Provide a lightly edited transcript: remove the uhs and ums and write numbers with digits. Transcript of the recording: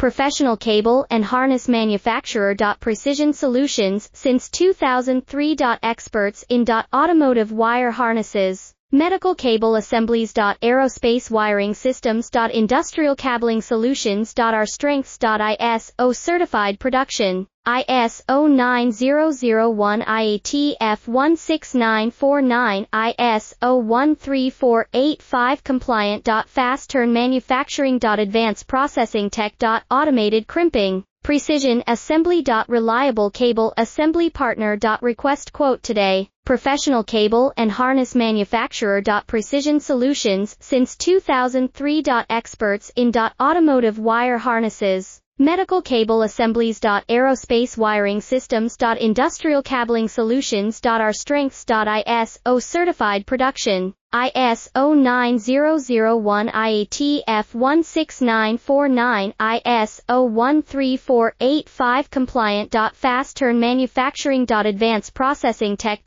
professional cable and harness manufacturer. Precision Solutions since 2003. Experts in automotive wire harnesses, medical cable assemblies. Aerospace wiring systems. Industrial cabling solutions. Our strengths. ISO certified production. ISO 9001 IATF 16949 ISO 13485 compliant. Fast turn manufacturing. Advanced processing tech. Automated crimping. Precision assembly. Reliable cable assembly partner. Request quote today. Professional cable and harness manufacturer. Precision Solutions since 2003. Experts in automotive wire harnesses, medical cable assemblies. Aerospace wiring systems. Industrial cabling solutions. Our strengths. ISO certified production. ISO 9001 IATF 16949 ISO 13485 compliant. Fast turn manufacturing. Advanced processing tech.